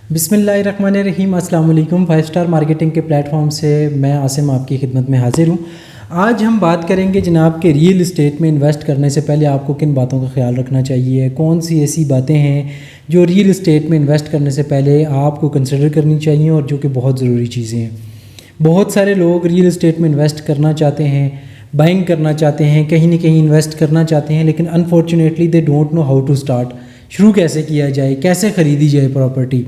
بسم اللہ الرحمن الرحیم۔ السلام علیکم۔ 5 اسٹار مارکیٹنگ کے پلیٹ فارم سے میں عاصم آپ کی خدمت میں حاضر ہوں۔ آج ہم بات کریں گے جناب کہ ریئل اسٹیٹ میں انویسٹ کرنے سے پہلے آپ کو کن باتوں کا خیال رکھنا چاہیے، کون سی ایسی باتیں ہیں جو ریئل اسٹیٹ میں انویسٹ کرنے سے پہلے آپ کو کنسیڈر کرنی چاہیے اور جو کہ بہت ضروری چیزیں ہیں۔ بہت سارے لوگ ریئل اسٹیٹ میں انویسٹ کرنا چاہتے ہیں، بائنگ کرنا چاہتے ہیں، کہیں نہ کہیں انویسٹ کرنا چاہتے ہیں، لیکن unfortunately they don't know how to start, شروع کیسے کیا جائے، کیسے خریدی جائے پراپرٹی۔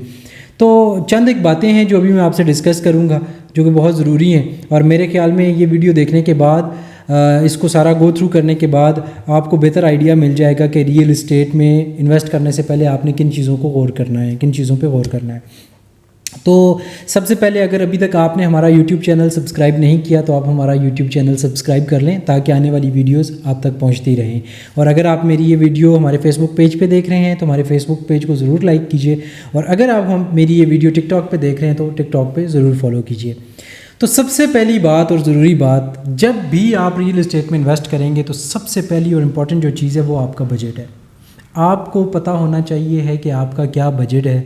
تو چند ایک باتیں ہیں جو ابھی میں آپ سے ڈسکس کروں گا جو کہ بہت ضروری ہیں، اور میرے خیال میں یہ ویڈیو دیکھنے کے بعد اس کو سارا گو تھرو کرنے کے بعد آپ کو بہتر آئیڈیا مل جائے گا کہ ریئل اسٹیٹ میں انویسٹ کرنے سے پہلے آپ نے کن چیزوں کو غور کرنا ہے، کن چیزوں پہ غور کرنا ہے۔ تو سب سے پہلے اگر ابھی تک آپ نے ہمارا یوٹیوب چینل سبسکرائب نہیں کیا تو آپ ہمارا یوٹیوب چینل سبسکرائب کر لیں تاکہ آنے والی ویڈیوز آپ تک پہنچتی رہیں، اور اگر آپ میری یہ ویڈیو ہمارے فیس بک پیج پہ دیکھ رہے ہیں تو ہمارے فیس بک پیج کو ضرور لائک کیجیے، اور اگر آپ میری یہ ویڈیو ٹک ٹاک پہ دیکھ رہے ہیں تو ٹک ٹاک پہ ضرور فالو کیجیے۔ تو سب سے پہلی بات اور ضروری بات، جب بھی آپ ریئل اسٹیٹ میں انویسٹ کریں گے تو سب سے پہلی اور امپورٹنٹ جو چیز ہے وہ آپ کا بجٹ ہے۔ آپ کو پتہ ہونا چاہیے ہے کہ آپ کا کیا بجٹ ہے،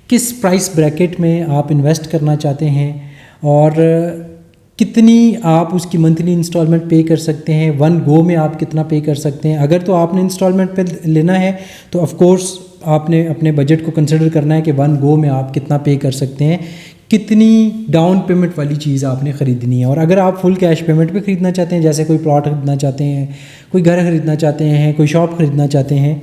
کس پرائس بریکٹ میں آپ انویسٹ کرنا چاہتے ہیں، اور کتنی آپ اس کی منتھلی انسٹالمنٹ پے کر سکتے ہیں، ون گو میں آپ کتنا پے کر سکتے ہیں۔ اگر تو آپ نے انسٹالمنٹ پہ لینا ہے تو آف کورس آپ نے اپنے بجٹ کو کنسیڈر کرنا ہے کہ ون گو میں آپ کتنا پے کر سکتے ہیں، کتنی ڈاؤن پیمنٹ والی چیز آپ نے خریدنی ہے۔ اور اگر آپ فل کیش پیمنٹ پہ خریدنا چاہتے ہیں، جیسے کوئی پلاٹ خریدنا چاہتے ہیں، کوئی گھر خریدنا چاہتے ہیں، کوئی شاپ خریدنا چاہتے ہیں،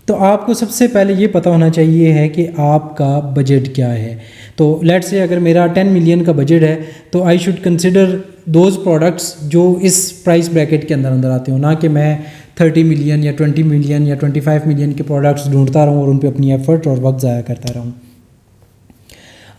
تو آپ کو سب سے پہلے یہ پتہ ہونا چاہیے ہے کہ آپ کا بجٹ کیا ہے۔ تو لیٹ سے اگر میرا 10 ملین کا بجٹ ہے تو I should consider those products جو اس پرائس بریکٹ کے اندر آتے ہوں، نہ کہ میں 30 ملین یا 20 ملین یا 25 ملین کے پروڈکٹس ڈھونڈتا رہوں اور ان پہ اپنی ایفرٹ اور وقت ضائع کرتا رہوں۔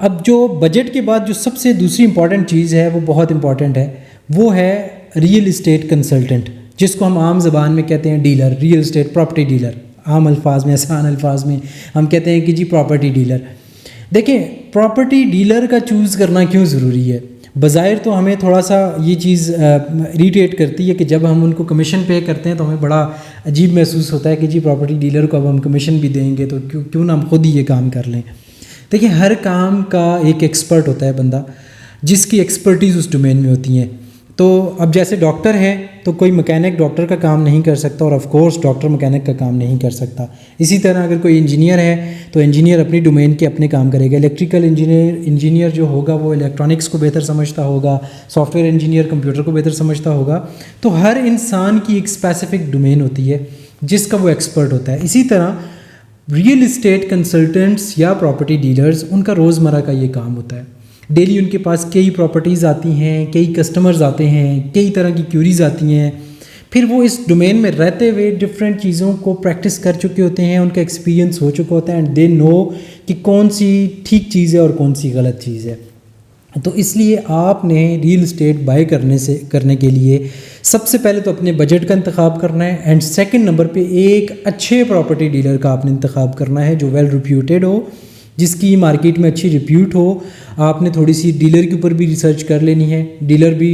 اب جو بجٹ کے بعد جو سب سے دوسری امپورٹنٹ چیز ہے وہ بہت امپورٹنٹ ہے، وہ ہے ریئل اسٹیٹ کنسلٹنٹ، جس کو ہم عام زبان میں کہتے ہیں dealer, real estate property dealer. عام الفاظ میں، آسان الفاظ میں ہم کہتے ہیں کہ جی پراپرٹی ڈیلر۔ دیکھیں، پراپرٹی ڈیلر کا چوز کرنا کیوں ضروری ہے؟ بظاہر تو ہمیں تھوڑا سا یہ چیز اریٹیٹ کرتی ہے کہ جب ہم ان کو کمیشن پے کرتے ہیں تو ہمیں بڑا عجیب محسوس ہوتا ہے کہ جی پراپرٹی ڈیلر کو اب ہم کمیشن بھی دیں گے تو کیوں نہ ہم خود ہی یہ کام کر لیں۔ دیکھیں، ہر کام کا ایک ایکسپرٹ ہوتا ہے بندہ، جس کی ایکسپرٹیز اس ڈومین میں ہوتی ہیں۔ تو اب جیسے ڈاکٹر ہے تو کوئی مکینک ڈاکٹر کا کام نہیں کر سکتا، اور آف کورس ڈاکٹر مکینک کا کام نہیں کر سکتا۔ اسی طرح اگر کوئی انجینئر ہے تو انجینئر اپنی ڈومین کے اپنے کام کرے گا۔ الیکٹریکل انجینئر جو ہوگا وہ الیکٹرانکس کو بہتر سمجھتا ہوگا، سافٹ ویئر انجینئر کمپیوٹر کو بہتر سمجھتا ہوگا۔ تو ہر انسان کی ایک اسپیسیفک ڈومین ہوتی ہے جس کا وہ ایکسپرٹ ہوتا ہے۔ اسی طرح ریئل اسٹیٹ کنسلٹنٹس یا پراپرٹی ڈیلرز، ان کا روزمرہ کا یہ کام ہوتا ہے۔ ڈیلی ان کے پاس کئی پراپرٹیز آتی ہیں، کئی کسٹمرز آتے ہیں، کئی طرح کی کیوریز آتی ہیں، پھر وہ اس ڈومین میں رہتے ہوئے ڈفرینٹ چیزوں کو پریکٹس کر چکے ہوتے ہیں، ان کا ایکسپیرینس ہو چکا ہوتا ہے، اینڈ دے نو کہ کون سی ٹھیک چیز ہے اور کون سی غلط چیز ہے۔ تو اس لیے آپ نے ریئل اسٹیٹ بائی کرنے کے لیے سب سے پہلے تو اپنے بجٹ کا انتخاب کرنا ہے، اینڈ سیکنڈ نمبر پہ ایک اچھے پراپرٹی ڈیلر کا آپ نے انتخاب کرنا ہے جو ویل ریپیوٹیڈ ہو، جس کی مارکیٹ میں اچھی ریپیوٹ ہو۔ آپ نے تھوڑی سی ڈیلر کے اوپر بھی ریسرچ کر لینی ہے۔ ڈیلر بھی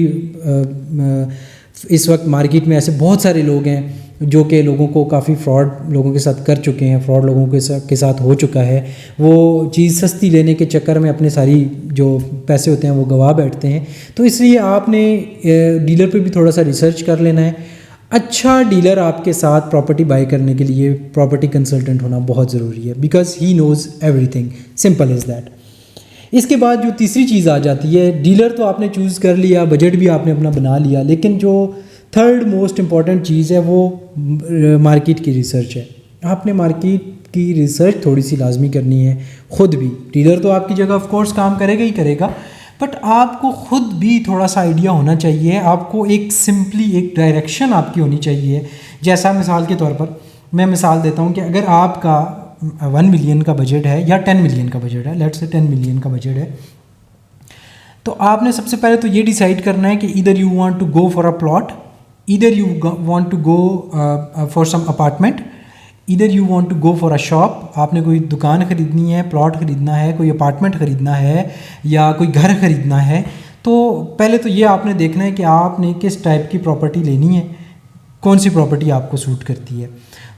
اس وقت مارکیٹ میں ایسے بہت سارے لوگ ہیں جو کہ لوگوں کو کافی فراڈ لوگوں کے ساتھ کر چکے ہیں، فراڈ لوگوں کے ساتھ ہو چکا ہے۔ وہ چیز سستی لینے کے چکر میں اپنے ساری جو پیسے ہوتے ہیں وہ گوا بیٹھتے ہیں۔ تو اس لیے آپ نے ڈیلر پہ بھی تھوڑا سا ریسرچ کر لینا ہے۔ اچھا ڈیلر آپ کے ساتھ پراپرٹی بائی کرنے کے لیے پراپرٹی کنسلٹنٹ ہونا بہت ضروری ہے، بیکاز ہی نوز ایوری تھنگ، سمپل از دیٹ۔ اس کے بعد جو تیسری چیز آ جاتی ہے، ڈیلر تو آپ نے چوز کر لیا، بجٹ بھی آپ نے اپنا بنا لیا، لیکن جو تھرڈ موسٹ امپورٹنٹ چیز ہے وہ مارکیٹ کی ریسرچ ہے۔ آپ نے مارکیٹ کی ریسرچ تھوڑی سی لازمی کرنی ہے خود بھی۔ ڈیلر تو آپ کی جگہ آف کورس کام کرے گا ہی کرے گا، بٹ آپ کو خود بھی تھوڑا سا آئیڈیا ہونا چاہیے، آپ کو ایک سمپلی ایک ڈائریکشن آپ کی ہونی چاہیے۔ جیسا مثال کے طور پر میں مثال دیتا ہوں کہ اگر آپ کا 1 ملین کا بجٹ ہے یا 10 ملین کا بجٹ ہے، لیٹس سے 10 ملین کا بجٹ ہے، تو آپ نے سب سے پہلے تو یہ ڈیسائیڈ کرنا ہے کہ either you want to go for a plot, either you want to go for some apartment, either you want to go for a shop. آپ نے کوئی دکان خریدنی ہے، پلاٹ خریدنا ہے، کوئی اپارٹمنٹ خریدنا ہے یا کوئی گھر خریدنا ہے، تو پہلے تو یہ آپ نے دیکھنا ہے کہ آپ نے کس ٹائپ کی پراپرٹی لینی ہے، کون سی پراپرٹی آپ کو سوٹ کرتی ہے.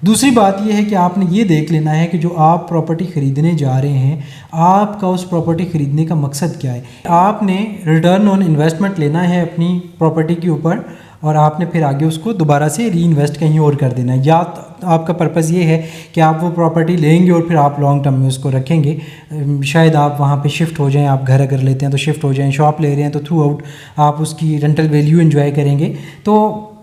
دوسری بات یہ ہے کہ آپ نے یہ دیکھ لینا ہے کہ جو آپ پراپرٹی خریدنے جا رہے ہیں آپ کا اس پراپرٹی خریدنے کا مقصد کیا ہے. آپ نے ریٹرن آن انویسٹمنٹ لینا ہے اپنی پراپرٹی کے اوپر اور آپ نے پھر آگے اس کو دوبارہ سے ری انویسٹ کہیں اور کر دینا ہے. یا آپ کا پرپز یہ ہے کہ آپ وہ پراپرٹی لیں گے اور پھر آپ لانگ ٹرم میں اس کو رکھیں گے. شاید آپ وہاں پہ شفٹ ہو جائیں, آپ گھر اگر لیتے ہیں تو شفٹ ہو جائیں, شاپ لے رہے ہیں تو تھرو آؤٹ آپ اس کی رینٹل ویلیو انجوائے کریں گے. تو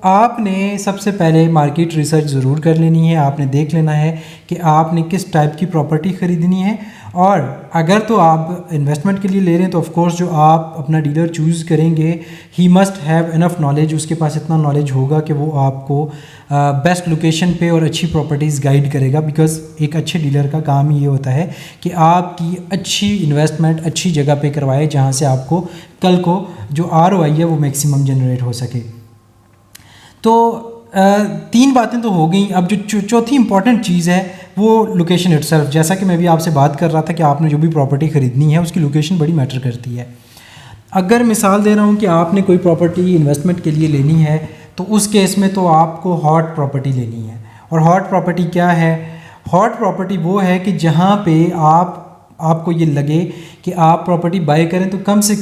آپ نے سب سے پہلے مارکیٹ ریسرچ ضرور کر لینی ہے. آپ نے دیکھ لینا ہے کہ آپ نے کس ٹائپ کی پراپرٹی خریدنی ہے, اور اگر تو آپ انویسٹمنٹ کے لیے لے رہے ہیں تو آف کورس جو آپ اپنا ڈیلر چوز کریں گے he must have enough knowledge, اس کے پاس اتنا نالج ہوگا کہ وہ آپ کو بیسٹ لوکیشن پہ اور اچھی پراپرٹیز گائیڈ کرے گا. بیکاز ایک اچھے ڈیلر کا کام یہ ہوتا ہے کہ آپ کی اچھی انویسٹمنٹ اچھی جگہ پہ کروائے جہاں سے آپ کو کل کو جو ROI ہے وہ میکسیمم جنریٹ ہو سکے. تو 3 باتیں تو ہو گئیں. اب جو چوتھی امپورٹنٹ چیز ہے وہ لوکیشن اٹ سیلف. جیسا کہ میں بھی آپ سے بات کر رہا تھا کہ آپ نے جو بھی پراپرٹی خریدنی ہے اس کی لوکیشن بڑی میٹر کرتی ہے. اگر مثال دے رہا ہوں کہ آپ نے کوئی پراپرٹی انویسٹمنٹ کے لیے لینی ہے تو اس کیس میں تو آپ کو ہاٹ پراپرٹی لینی ہے. اور ہاٹ پراپرٹی کیا ہے؟ ہاٹ پراپرٹی وہ ہے کہ جہاں پہ آپ کو یہ لگے کہ آپ پراپرٹی بائی کریں تو کم سے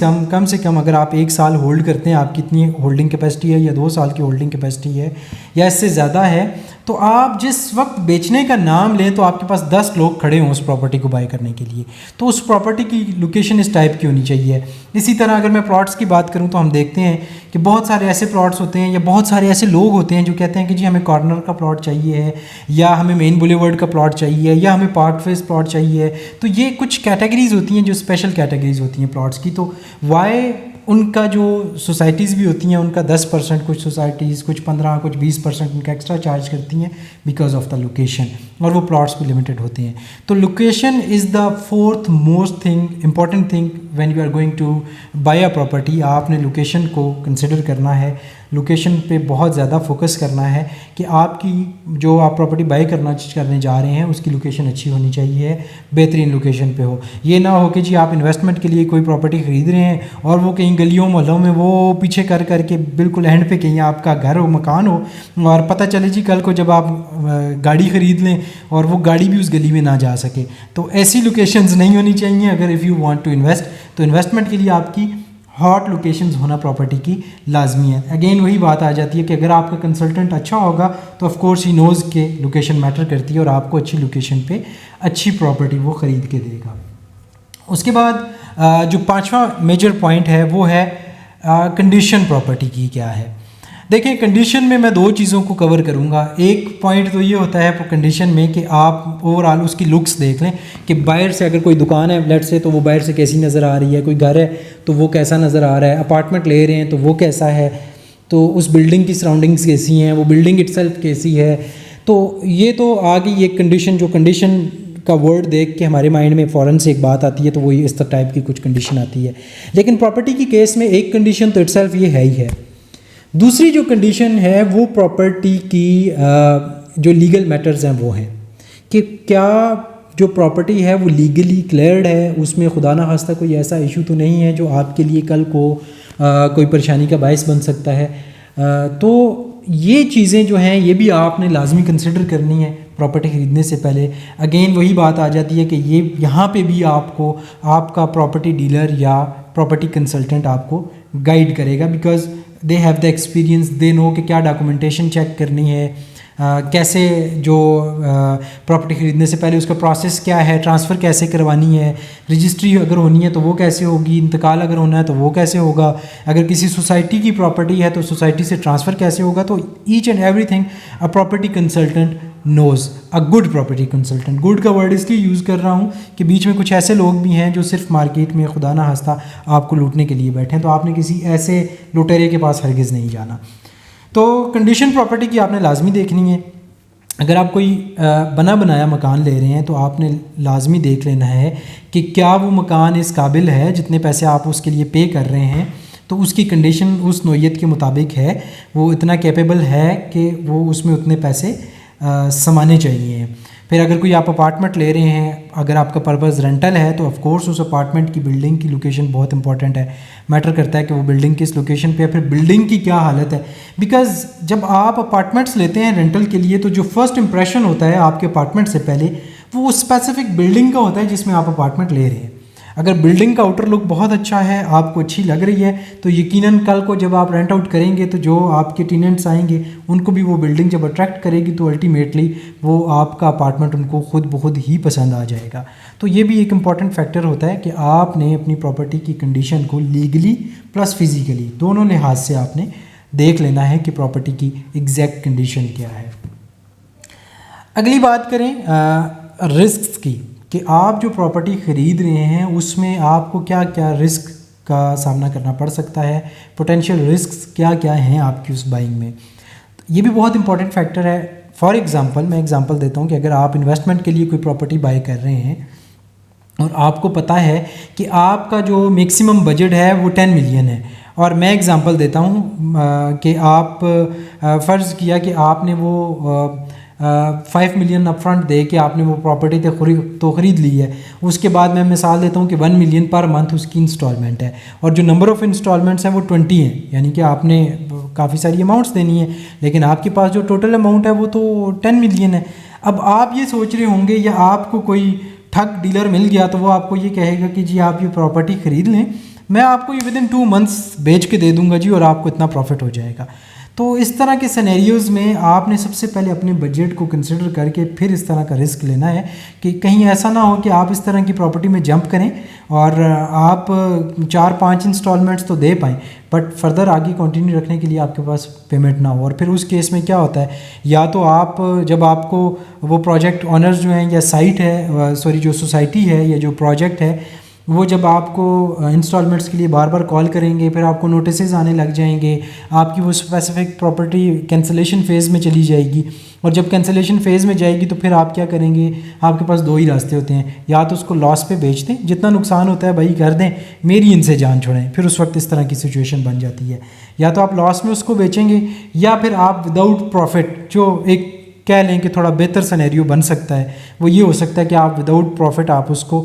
کم اگر آپ 1 سال ہولڈ کرتے ہیں, آپ کی اتنی ہولڈنگ کیپیسٹی ہے یا 2 سال کی ہولڈنگ کیپیسٹی ہے یا اس سے زیادہ ہے, تو آپ جس وقت بیچنے کا نام لیں تو آپ کے پاس 10 لوگ کھڑے ہوں اس پراپرٹی کو بائی کرنے کے لیے. تو اس پراپرٹی کی لوکیشن اس ٹائپ کی ہونی چاہیے. اسی طرح اگر میں پلاٹس کی بات کروں تو ہم دیکھتے ہیں کہ بہت سارے ایسے پلاٹس ہوتے ہیں یا بہت سارے ایسے لوگ ہوتے ہیں جو کہتے ہیں کہ جی ہمیں کارنر کا پلاٹ چاہیے ہے, یا ہمیں مین بولیورڈ کا پلاٹ چاہیے, یا ہمیں پارک فیس پلاٹ چاہیے. تو یہ کچھ کیٹیگریز ہوتی ہیں جو اسپیشل کیٹیگریز ہوتی ہیں پلاٹس کی. تو وائی ان کا جو سوسائٹیز بھی ہوتی ہیں ان کا 10%, کچھ سوسائٹیز کچھ 15, کچھ 20% ان کا ایکسٹرا چارج کرتی ہیں بیکاز آف دا لوکیشن, اور وہ پلاٹس بھی لمیٹڈ ہوتے ہیں. تو location is the 4th most important thing when you are going to buy a property. آپ نے لوکیشن کو کنسیڈر کرنا ہے, لوکیشن پہ بہت زیادہ فوکس کرنا ہے کہ آپ کی جو آپ پراپرٹی بائی کرنے جا رہے ہیں اس کی لوکیشن اچھی ہونی چاہیے, بہترین لوکیشن پہ ہو. یہ نہ ہو کہ جی آپ انویسٹمنٹ کے لیے کوئی پراپرٹی خرید رہے ہیں اور وہ کہیں گلیوں محلوں میں وہ پیچھے کر کے بالکل اینڈ پہ کہیں آپ کا گھر ہو, مکان ہو, اور پتہ چلے جی کل کو جب آپ گاڑی خرید لیں اور وہ گاڑی بھی اس گلی میں نہ جا سکے. تو ایسی لوکیشنز نہیں ہونی چاہیے. اگر if you want to invest تو انویسٹمنٹ کے لیے آپ کی ہاٹ لوکیشنز ہونا پراپرٹی کی لازمی ہے. اگین وہی بات آ جاتی ہے کہ اگر آپ کا کنسلٹنٹ اچھا ہوگا تو آف کورس ہی نوز کہ لوکیشن میٹر کرتی ہے اور آپ کو اچھی لوکیشن پہ اچھی پراپرٹی وہ خرید کے دے گا. اس کے بعد جو 5واں میجر پوائنٹ ہے وہ ہے کنڈیشن پراپرٹی کی کیا ہے. دیکھیں کنڈیشن میں 2 چیزوں کو کور کروں گا. ایک پوائنٹ تو یہ ہوتا ہے کنڈیشن میں کہ آپ اوور آل اس کی لکس دیکھ لیں کہ باہر سے اگر کوئی دکان ہے لیٹ سے تو وہ باہر سے کیسی نظر آ رہی ہے, کوئی گھر ہے تو وہ کیسا نظر آ رہا ہے, اپارٹمنٹ لے رہے ہیں تو وہ کیسا ہے, تو اس بلڈنگ کی سراؤنڈنگس کیسی ہیں, وہ بلڈنگ اٹ سیلف کیسی ہے. تو یہ تو آ گئی ایک کنڈیشن. جو کنڈیشن کا ورڈ دیکھ کے ہمارے مائنڈ میں فوراً سے ایک بات آتی ہے تو وہ اس ٹائپ کی کچھ کنڈیشن آتی ہے. لیکن پراپرٹی کی کیس میں ایک کنڈیشن تو اٹ سیلف یہ ہے ہی ہے. دوسری جو کنڈیشن ہے وہ پراپرٹی کی جو لیگل میٹرز ہیں وہ ہیں کہ کیا جو پراپرٹی ہے وہ لیگلی کلیئرڈ ہے, اس میں خدا نہ خواستہ کوئی ایسا ایشو تو نہیں ہے جو آپ کے لیے کل کو کوئی پریشانی کا باعث بن سکتا ہے. تو یہ چیزیں جو ہیں یہ بھی آپ نے لازمی کنسیڈر کرنی ہے پراپرٹی خریدنے سے پہلے. اگین وہی بات آ جاتی ہے کہ یہاں پہ بھی آپ کو آپ کا پراپرٹی ڈیلر یا پراپرٹی کنسلٹنٹ آپ کو گائیڈ کرے گا, because they have the experience, they know کہ کیا ڈاکومنٹیشن چیک کرنی ہے, کیسے جو پراپرٹی خریدنے سے پہلے اس کا پروسیس کیا ہے, ٹرانسفر کیسے کروانی ہے, رجسٹری اگر ہونی ہے تو وہ کیسے ہوگی, انتقال اگر ہونا ہے تو وہ کیسے ہوگا, اگر کسی سوسائٹی کی پراپرٹی ہے تو سوسائٹی سے ٹرانسفر کیسے ہوگا. تو each and everything a property consultant knows. A good property consultant, good کا ورڈ اس لیے یوز کر رہا ہوں کہ بیچ میں کچھ ایسے لوگ بھی ہیں جو صرف مارکیٹ میں خدا نہ خواستہ آپ کو لوٹنے کے لیے بیٹھے ہیں. تو آپ نے کسی ایسے لٹیرے کے پاس ہرگز نہیں جانا. تو کنڈیشن پراپرٹی کی آپ نے لازمی دیکھنی ہے. اگر آپ کوئی بنا بنایا مکان لے رہے ہیں تو آپ نے لازمی دیکھ لینا ہے کہ کیا وہ مکان اس قابل ہے, جتنے پیسے آپ اس کے لیے پے کر رہے ہیں تو اس کی کنڈیشن اس نوعیت کے مطابق ہے, وہ اتنا کیپیبل ہے کہ وہ اس میں اتنے پیسے سمانے چاہیے. پھر اگر کوئی آپ اپارٹمنٹ لے رہے ہیں، اگر آپ کا پرپز رینٹل ہے تو آف کورس اس اپارٹمنٹ کی بلڈنگ کی لوکیشن بہت امپورٹنٹ ہے، میٹر کرتا ہے کہ وہ بلڈنگ کس لوکیشن پہ ہے، پھر بلڈنگ کی کیا حالت ہے. بیکاز جب آپ اپارٹمنٹس لیتے ہیں رینٹل کے لیے تو جو فرسٹ امپریشن ہوتا ہے آپ کے اپارٹمنٹ سے پہلے وہ اسپیسیفک بلڈنگ کا ہوتا ہے جس میں آپ اپارٹمنٹ لے رہے ہیں. اگر بلڈنگ کا آؤٹر لک بہت اچھا ہے، آپ کو اچھی لگ رہی ہے، تو یقیناً کل کو جب آپ رینٹ آؤٹ کریں گے تو جو آپ کے ٹیننٹس آئیں گے ان کو بھی وہ بلڈنگ جب اٹریکٹ کرے گی تو الٹیمیٹلی وہ آپ کا اپارٹمنٹ ان کو خود بخود ہی پسند آ جائے گا. تو یہ بھی ایک امپورٹنٹ فیکٹر ہوتا ہے کہ آپ نے اپنی پراپرٹی کی کنڈیشن کو لیگلی پلس فزیکلی دونوں لحاظ سے آپ نے دیکھ لینا ہے کہ پراپرٹی کی ایگزیکٹ کنڈیشن کیا ہے. اگلی بات کریں رسکس کی، کہ آپ جو پراپرٹی خرید رہے ہیں اس میں آپ کو کیا کیا رسک کا سامنا کرنا پڑ سکتا ہے، پوٹینشیل رسکس کیا کیا ہیں آپ کی اس بائنگ میں. یہ بھی بہت امپورٹنٹ فیکٹر ہے. فار ایگزامپل میں ایگزامپل دیتا ہوں کہ اگر آپ انویسٹمنٹ کے لیے کوئی پراپرٹی بائی کر رہے ہیں اور آپ کو پتہ ہے کہ آپ کا جو میکسیمم بجٹ ہے وہ 10 ملین ہے، اور میں ایگزامپل دیتا ہوں کہ آپ فرض کیا کہ آپ نے وہ 5 ملین اپ فرنٹ دے کے آپ نے وہ پراپرٹی تو خرید لی ہے. اس کے بعد میں مثال دیتا ہوں کہ 1 ملین پر منتھ اس کی انسٹالمنٹ ہے، اور جو نمبر آف انسٹالمنٹس ہیں وہ 20 ہیں، یعنی کہ آپ نے کافی ساری اماؤنٹس دینی ہے، لیکن آپ کے پاس جو ٹوٹل اماؤنٹ ہے وہ تو 10 ملین ہے. اب آپ یہ سوچ رہے ہوں گے یا آپ کو کوئی ٹھگ ڈیلر مل گیا تو وہ آپ کو یہ کہے گا کہ جی آپ یہ پراپرٹی خرید لیں، میں آپ کو یہ ود ان 2 منتھس بیچ کے دے دوں گا جی اور آپ کو اتنا پروفٹ ہو جائے گا. تو اس طرح کے سینیریوز میں آپ نے سب سے پہلے اپنے بجٹ کو کنسیڈر کر کے پھر اس طرح کا رسک لینا ہے کہ کہیں ایسا نہ ہو کہ آپ اس طرح کی پراپرٹی میں جمپ کریں اور آپ 4-5 انسٹالمنٹس تو دے پائیں بٹ فردر آگے کنٹینیو رکھنے کے لیے آپ کے پاس پیمنٹ نہ ہو. اور پھر اس کیس میں کیا ہوتا ہے، یا تو آپ جب آپ کو وہ پروجیکٹ آنرز جو ہیں یا سائٹ ہے جو سوسائٹی ہے یا جو پروجیکٹ ہے وہ جب آپ کو انسٹالمنٹس کے لیے بار بار کال کریں گے، پھر آپ کو نوٹسز آنے لگ جائیں گے، آپ کی وہ اسپیسیفک پراپرٹی کینسلیشن فیز میں چلی جائے گی، اور جب کینسلیشن فیز میں جائے گی تو پھر آپ کیا کریں گے، آپ کے پاس 2 ہی راستے ہوتے ہیں، یا تو اس کو لاس پہ بیچ دیں، جتنا نقصان ہوتا ہے بھائی کر دیں، میری ان سے جان چھوڑیں، پھر اس وقت اس طرح کی سچویشن بن جاتی ہے. یا تو آپ لاس میں اس کو بیچیں گے، یا پھر آپ وداؤٹ پروفٹ، جو ایک کہہ لیں کہ تھوڑا بہتر سینیریو بن سکتا ہے، وہ یہ ہو سکتا ہے کہ آپ وداؤٹ پروفٹ آپ اس کو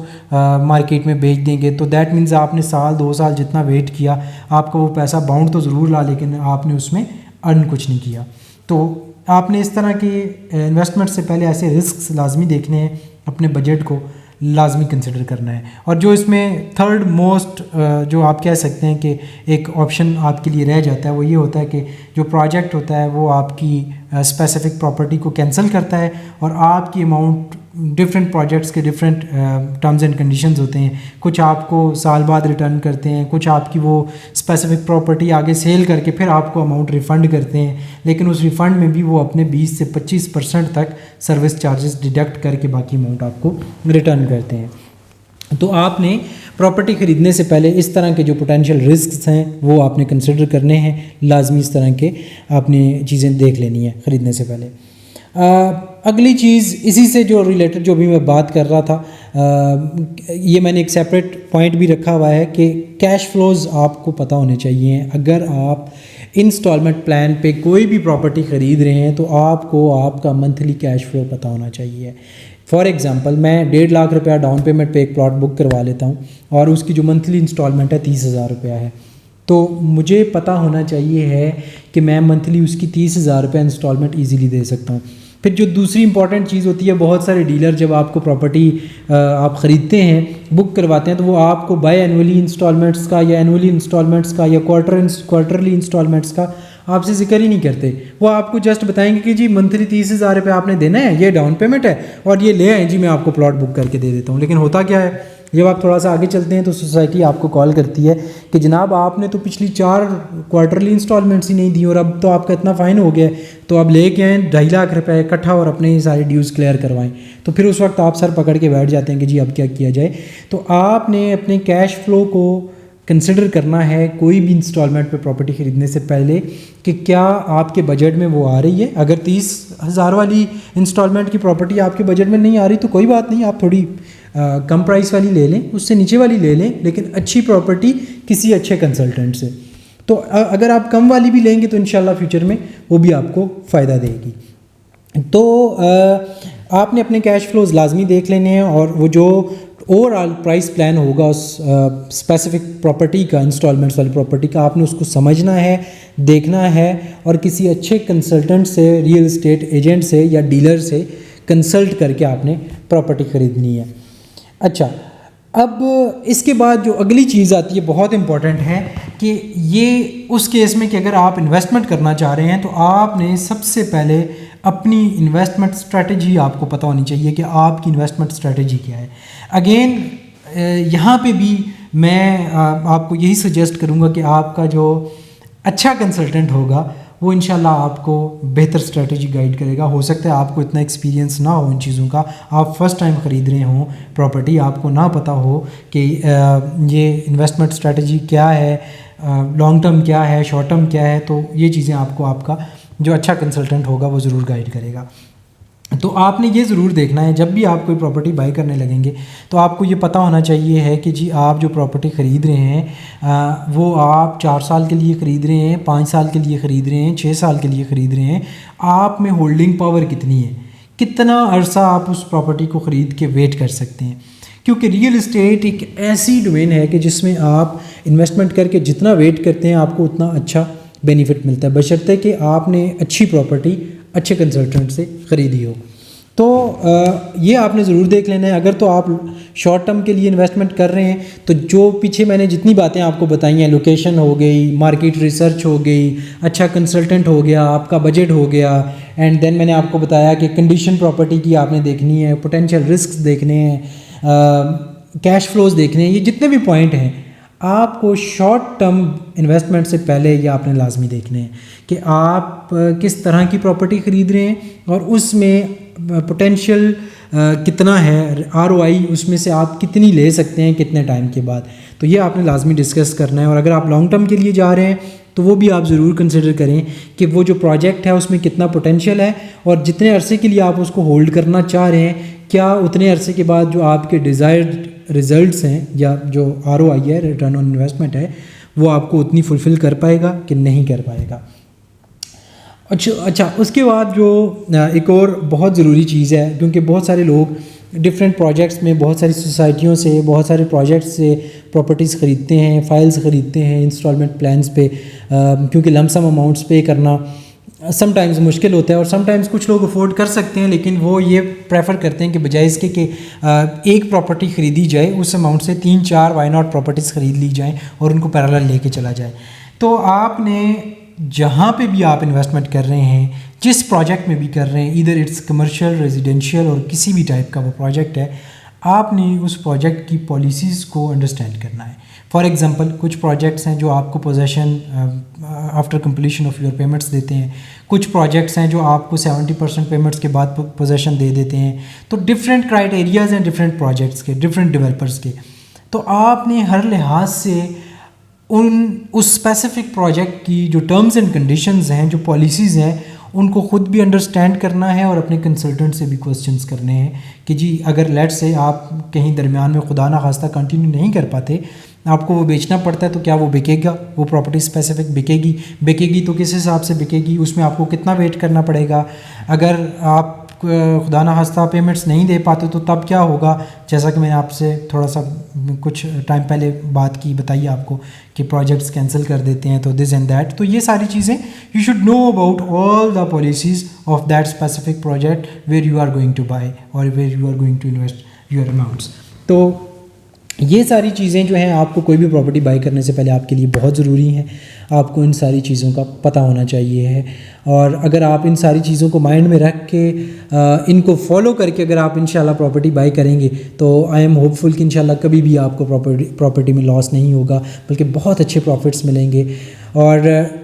مارکیٹ میں بیچ دیں گے. تو دیٹ مینز آپ نے 1-2 سال جتنا ویٹ کیا آپ کو وہ پیسہ باؤنڈ تو ضرور لا، لیکن آپ نے اس میں ارن کچھ نہیں کیا. تو آپ نے اس طرح کے انویسٹمنٹ سے پہلے ایسے رسکس لازمی دیکھنے ہیں، اپنے بجٹ کو لازمی کنسیڈر کرنا ہے. اور جو اس میں تھرڈ موسٹ جو آپ کہہ سکتے ہیں کہ ایک آپشن آپ کے لیے رہ جاتا ہے وہ یہ ہوتا ہے کہ جو پروجیکٹ ہوتا ہے وہ آپ کی اسپیسیفک پراپرٹی کو کینسل کرتا ہے اور آپ کی اماؤنٹ ڈفرینٹ پروجیکٹس کے ڈفرینٹ ٹرمز اینڈ کنڈیشنز ہوتے ہیں. کچھ آپ کو سال بعد ریٹرن کرتے ہیں، کچھ آپ کی وہ اسپیسیفک پراپرٹی آگے سیل کر کے پھر آپ کو اماؤنٹ ریفنڈ کرتے ہیں، لیکن اس ریفنڈ میں بھی وہ اپنے 20 سے 25% تک سروس چارجز ڈیڈکٹ کر کے باقی اماؤنٹ آپ کو ریٹرن کرتے ہیں. تو آپ نے پراپرٹی خریدنے سے پہلے اس طرح کے جو پوٹینشیل رسکس ہیں وہ آپ نے کنسیڈر کرنے ہیں، لازمی اس طرح کے آپ نے چیزیں دیکھ لینی ہیں خریدنے سے پہلے. اگلی چیز اسی سے جو ریلیٹڈ جو بھی میں بات کر رہا تھا، یہ میں نے ایک سیپریٹ پوائنٹ بھی رکھا ہوا ہے کہ کیش فلوز آپ کو پتہ ہونے چاہیے. اگر آپ انسٹالمنٹ پلان پہ کوئی بھی پراپرٹی خرید رہے ہیں تو آپ کو آپ کا منتھلی کیش فلو پتہ ہونا چاہیے. فار ایگزامپل میں 1.5 لاکھ روپیہ ڈاؤن پیمنٹ پہ ایک پلاٹ بک کروا لیتا ہوں اور اس کی جو منتھلی انسٹالمنٹ ہے 30,000 روپیہ ہے، تو مجھے پتہ ہونا چاہیے ہے کہ میں منتھلی اس کی 30,000 روپیہ انسٹالمنٹ ایزیلی دے سکتا ہوں. پھر جو دوسری امپورٹنٹ چیز ہوتی ہے، بہت سارے ڈیلر جب آپ کو پراپرٹی آپ خریدتے ہیں بک کرواتے ہیں تو وہ آپ کو بائی اینولی انسٹالمنٹس کا یا اینولی انسٹالمنٹس کا یا کوارٹرلی انسٹالمنٹس کا آپ سے ذکر ہی نہیں کرتے. وہ آپ کو جسٹ بتائیں گے کہ جی منتھلی 30,000 روپے آپ نے دینا ہے، یہ ڈاؤن پیمنٹ ہے اور یہ لے آئیں جی میں آپ کو پلاٹ بک کر کے دے دیتا ہوں. لیکن ہوتا کیا ہے، جب آپ تھوڑا سا آگے چلتے ہیں تو سوسائٹی آپ کو کال کرتی ہے کہ جناب آپ نے تو پچھلی 4 کوارٹرلی انسٹالمنٹس ہی نہیں دی اور اب تو آپ کا اتنا فائن ہو گیا ہے، تو آپ لے کے آئیں 2.5 لاکھ روپے اکٹھا اور اپنے یہ سارے ڈیوز کلیئر کروائیں. تو پھر اس وقت آپ سر پکڑ کے بیٹھ جاتے ہیں کہ جی اب کیا کیا جائے. تو آپ نے اپنے کیش فلو کو کنسیڈر کرنا ہے کوئی بھی انسٹالمنٹ پہ پراپرٹی خریدنے سے پہلے کہ کیا آپ کے بجٹ میں وہ آ رہی ہے. اگر 30,000 والی انسٹالمنٹ کی پراپرٹی آپ کے بجٹ میں نہیں آ رہی تو کوئی بات نہیں، آپ تھوڑی کم پرائس والی لے لیں، اس سے نیچے والی لے لیں، لیکن اچھی پراپرٹی کسی اچھے کنسلٹنٹ سے. تو اگر آپ کم والی بھی لیں گے تو انشاءاللہ فیوچر میں وہ بھی آپ کو فائدہ دے گی. تو آپ نے اپنے کیش فلوز لازمی دیکھ لینے ہیں، اور وہ جو اوور آل پرائس پلان ہوگا اس اسپیسیفک پراپرٹی کا، انسٹالمنٹس والی پراپرٹی کا، آپ نے اس کو سمجھنا ہے، دیکھنا ہے، اور کسی اچھے کنسلٹنٹ سے، ریئل اسٹیٹ ایجنٹ سے یا ڈیلر سے کنسلٹ کر کے آپ نے پراپرٹی خریدنی ہے۔ اچھا، اب اس کے بعد جو اگلی چیز آتی ہے بہت امپورٹنٹ ہے کہ یہ اس کیس میں کہ اگر آپ انویسٹمنٹ کرنا چاہ رہے ہیں تو آپ نے سب سے پہلے اپنی انویسٹمنٹ اسٹریٹجی آپ کو پتہ ہونی چاہیے کہ آپ کی انویسٹمنٹ اسٹریٹجی کیا ہے۔ اگین یہاں پہ بھی میں آپ کو یہی سجیسٹ کروں گا کہ آپ کا جو اچھا کنسلٹنٹ ہوگا وہ انشاءاللہ آپ کو بہتر اسٹریٹجی گائیڈ کرے گا۔ ہو سکتا ہے آپ کو اتنا ایکسپیرینس نہ ہو ان چیزوں کا، آپ فرسٹ ٹائم خرید رہے ہوں پراپرٹی، آپ کو نہ پتہ ہو کہ یہ انویسٹمنٹ اسٹریٹجی کیا ہے، لانگ ٹرم کیا ہے، شارٹ ٹرم کیا ہے، تو یہ چیزیں آپ کو آپ کا جو اچھا کنسلٹنٹ ہوگا وہ ضرور گائیڈ کرے گا۔ تو آپ نے یہ ضرور دیکھنا ہے جب بھی آپ کوئی پراپرٹی بائی کرنے لگیں گے تو آپ کو یہ پتہ ہونا چاہیے ہے کہ جی آپ جو پراپرٹی خرید رہے ہیں وہ آپ 4 سال کے لیے خرید رہے ہیں، 5 سال کے لیے خرید رہے ہیں، 6 سال کے لیے خرید رہے ہیں، آپ میں ہولڈنگ پاور کتنی ہے، کتنا عرصہ آپ اس پراپرٹی کو خرید کے ویٹ کر سکتے ہیں۔ کیونکہ ریئل اسٹیٹ ایک ایسی ڈومین ہے کہ جس میں آپ انویسٹمنٹ کر کے جتنا ویٹ کرتے ہیں آپ کو اتنا اچھا بینیفٹ ملتا ہے، بشرطے کہ آپ نے اچھی پراپرٹی اچھے کنسلٹنٹ سے خریدی ہو۔ تو یہ آپ نے ضرور دیکھ لینا ہے۔ اگر تو آپ شارٹ ٹرم کے لیے انویسٹمنٹ کر رہے ہیں تو جو پیچھے میں نے جتنی باتیں آپ کو بتائی ہیں، لوکیشن ہو گئی، مارکیٹ ریسرچ ہو گئی، اچھا کنسلٹنٹ ہو گیا، آپ کا بجٹ ہو گیا، اینڈ دین میں نے آپ کو بتایا کہ کنڈیشن پراپرٹی کی آپ نے دیکھنی ہے، پوٹینشیل رسکس دیکھنے ہیں، کیش فلوز دیکھنے ہیں، یہ جتنے بھی پوائنٹ ہیں آپ کو شارٹ ٹرم انویسٹمنٹ سے پہلے یہ آپ نے لازمی دیکھنے ہیں کہ آپ کس طرح کی پراپرٹی خرید رہے ہیں اور اس میں پوٹینشیل کتنا ہے، ROI اس میں سے آپ کتنی لے سکتے ہیں کتنے ٹائم کے بعد، تو یہ آپ نے لازمی ڈسکس کرنا ہے۔ اور اگر آپ لانگ ٹرم کے لیے جا رہے ہیں تو وہ بھی آپ ضرور کنسیڈر کریں کہ وہ جو پروجیکٹ ہے اس میں کتنا پوٹینشیل ہے، اور جتنے عرصے کے لیے آپ اس کو ہولڈ کرنا چاہ رہے ہیں کیا اتنے عرصے کے بعد جو آپ کے ڈیزائرڈ ریزلٹس ہیں یا جو ROI ہے، ریٹرن آن انویسٹمنٹ ہے، وہ آپ کو اتنی فلفل کر پائے گا کہ نہیں کر پائے گا۔ اچھا، اس کے بعد جو ایک اور بہت ضروری چیز ہے، کیونکہ بہت سارے لوگ ڈفرینٹ پروجیکٹس میں، بہت ساری سوسائٹیوں سے، بہت سارے پروجیکٹس سے پراپرٹیز خریدتے ہیں، فائلز خریدتے ہیں انسٹالمنٹ پلانس پہ، کیونکہ لم سم اماؤنٹس پے کرنا سم ٹائمز مشکل ہوتا ہے، اور سم ٹائمز کچھ لوگ افورڈ کر سکتے ہیں لیکن وہ یہ پریفر کرتے ہیں کہ بجائے اس کے کہ ایک پراپرٹی خریدی جائے اس اماؤنٹ سے 3-4 وائی ناٹ پراپرٹیز خرید لی جائیں اور ان کو پیرالل لے کے چلا جائے۔ تو آپ نے جہاں پہ بھی آپ انویسٹمنٹ کر رہے ہیں، جس پروجیکٹ میں بھی کر رہے ہیں، ایدر اٹس کمرشل، ریزیڈینشیل اور کسی بھی ٹائپ کا وہ پروجیکٹ ہے، آپ نے اس پروجیکٹ کی پالیسیز کو انڈرسٹینڈ کرنا ہے۔ فار ایگزامپل کچھ پروجیکٹس ہیں جو آپ کو position after completion of your payments دیتے ہیں، کچھ پروجیکٹس ہیں جو آپ کو 70% پیمنٹس کے بعد پوزیشن دے دیتے ہیں۔ تو ڈفرینٹ کرائٹیریاز ہیں ڈفرینٹ پروجیکٹس کے، ڈفرینٹ ڈیولپرس کے، تو آپ نے ہر لحاظ سے اس اسپیسیفک پروجیکٹ کی جو ٹرمز اینڈ کنڈیشنز ہیں، جو پالیسیز ہیں، ان کو خود بھی انڈرسٹینڈ کرنا ہے اور اپنے کنسلٹنٹ سے بھی کوسچنس کرنے ہیں کہ جی اگر لیٹ سے آپ کہیں درمیان میں خدا نہ خواستہ کنٹینیو نہیں کر پاتے، آپ کو وہ بیچنا پڑتا ہے، تو کیا وہ بکے گا؟ وہ پراپرٹی اسپیسیفک بکے گی تو کس حساب سے بکے گی؟ اس میں آپ کو کتنا ویٹ کرنا پڑے گا؟ اگر آپ خدا نہ خواستہ پیمنٹس نہیں دے پاتے تو تب کیا ہوگا؟ جیسا کہ میں نے آپ سے تھوڑا سا کچھ ٹائم پہلے بات کی، بتائی آپ کو کہ پروجیکٹس کینسل کر دیتے ہیں، تو دس اینڈ دیٹ۔ تو یہ ساری چیزیں you should know about all the policies of that specific project where you are going to buy اور where you are going to invest your amounts. تو یہ ساری چیزیں جو ہیں آپ کو کوئی بھی پراپرٹی بائی کرنے سے پہلے آپ کے لیے بہت ضروری ہیں، آپ کو ان ساری چیزوں کا پتہ ہونا چاہیے ہے، اور اگر آپ ان ساری چیزوں کو مائنڈ میں رکھ کے ان کو فالو کر کے اگر آپ انشاءاللہ پراپرٹی بائی کریں گے تو آئی ایم ہوپ فل کہ انشاءاللہ کبھی بھی آپ کو پراپرٹی میں لاس نہیں ہوگا، بلکہ بہت اچھے پروفٹس ملیں گے۔ اور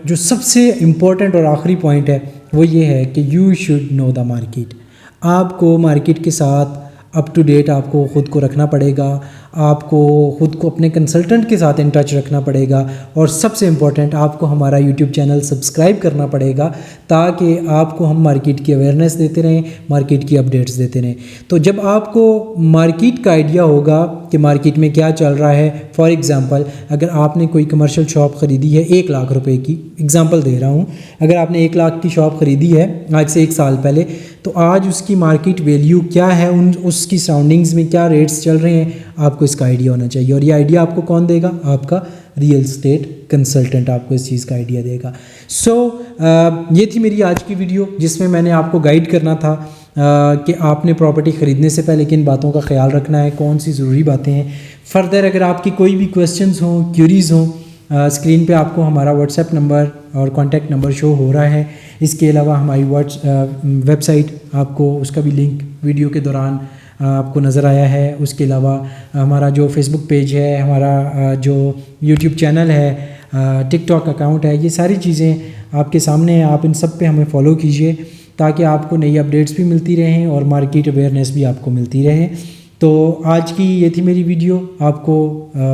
جو سب سے امپورٹنٹ اور آخری پوائنٹ ہے وہ یہ ہے کہ you should know the market. آپ کو مارکیٹ کے ساتھ اپ ٹو ڈیٹ آپ کو خود کو رکھنا پڑے گا، آپ کو خود کو اپنے کنسلٹنٹ کے ساتھ ان ٹچ رکھنا پڑے گا، اور سب سے امپورٹنٹ آپ کو ہمارا یوٹیوب چینل سبسکرائب کرنا پڑے گا تاکہ آپ کو ہم مارکیٹ کی اویئرنیس دیتے رہیں، مارکیٹ کی اپڈیٹس دیتے رہیں۔ تو جب آپ کو مارکیٹ کا آئیڈیا ہوگا کہ مارکیٹ میں کیا چل رہا ہے، فار ایگزامپل اگر آپ نے کوئی کمرشل شاپ خریدی ہے 1 لاکھ روپے کی، ایگزامپل دے رہا ہوں، اگر آپ نے 1 لاکھ کی شاپ خریدی ہے آج سے 1 سال پہلے، تو آج اس کی مارکیٹ ویلیو کیا ہے، اس کی سراؤنڈنگز میں کیا ریٹس چل رہے ہیں، آپ کو اس کا آئیڈیا ہونا چاہیے۔ اور یہ آئیڈیا آپ کو کون دے گا؟ آپ کا ریئل اسٹیٹ کنسلٹنٹ آپ کو اس چیز کا آئیڈیا دے گا۔ یہ تھی میری آج کی ویڈیو جس میں میں نے آپ کو گائیڈ کرنا تھا کہ آپ نے پراپرٹی خریدنے سے پہلے کن باتوں کا خیال رکھنا ہے، کون سی ضروری باتیں ہیں۔ فردر اگر آپ کی کوئی بھی کویسچنز ہوں، کیوریز ہوں، اسکرین پہ آپ کو ہمارا واٹس ایپ نمبر اور کانٹیکٹ نمبر شو ہو رہا ہے۔ اس کے علاوہ ہماری ویب سائٹ، آپ کو اس کا بھی لنک ویڈیو کے دوران آپ کو نظر آیا ہے۔ اس کے علاوہ ہمارا جو فیس بک پیج ہے، ہمارا جو یوٹیوب چینل ہے، ٹک ٹاک اکاؤنٹ ہے، یہ ساری چیزیں آپ کے سامنے ہیں۔ آپ ان سب پہ ہمیں فالو کیجئے تاکہ آپ کو نئی اپڈیٹس بھی ملتی رہیں اور مارکیٹ اویئرنیس بھی آپ کو ملتی رہے۔ تو آج کی یہ تھی میری ویڈیو، آپ کو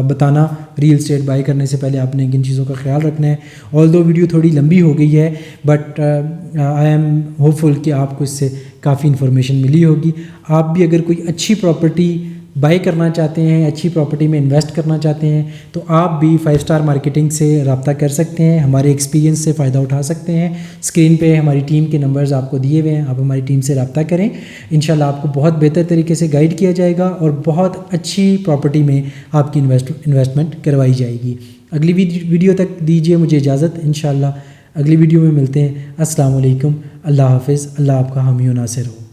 بتانا ریل اسٹیٹ بائی کرنے سے پہلے آپ نے کن چیزوں کا خیال رکھنا ہے۔ آلدو ویڈیو تھوڑی لمبی ہو گئی ہے، بٹ آئی ایم ہوپ فل کہ آپ کو اس سے کافی انفارمیشن ملی ہوگی۔ آپ بھی اگر کوئی اچھی پراپرٹی بائی کرنا چاہتے ہیں، اچھی پراپرٹی میں انویسٹ کرنا چاہتے ہیں، تو آپ بھی 5 اسٹار مارکیٹنگ سے رابطہ کر سکتے ہیں، ہمارے ایکسپیرینس سے فائدہ اٹھا سکتے ہیں۔ اسکرین پہ ہماری ٹیم کے نمبرز آپ کو دیے ہوئے ہیں، آپ ہماری ٹیم سے رابطہ کریں، انشاءاللہ آپ کو بہت بہتر طریقے سے گائیڈ کیا جائے گا اور بہت اچھی پراپرٹی میں آپ کی انویسٹمنٹ کروائی جائے گی۔ اگلی ویڈیو تک دیجیے مجھے اجازت، انشاءاللہ اگلی ویڈیو میں ملتے ہیں۔ السلام علیکم، اللہ حافظ، اللہ آپ کا حامی و ناصر ہو۔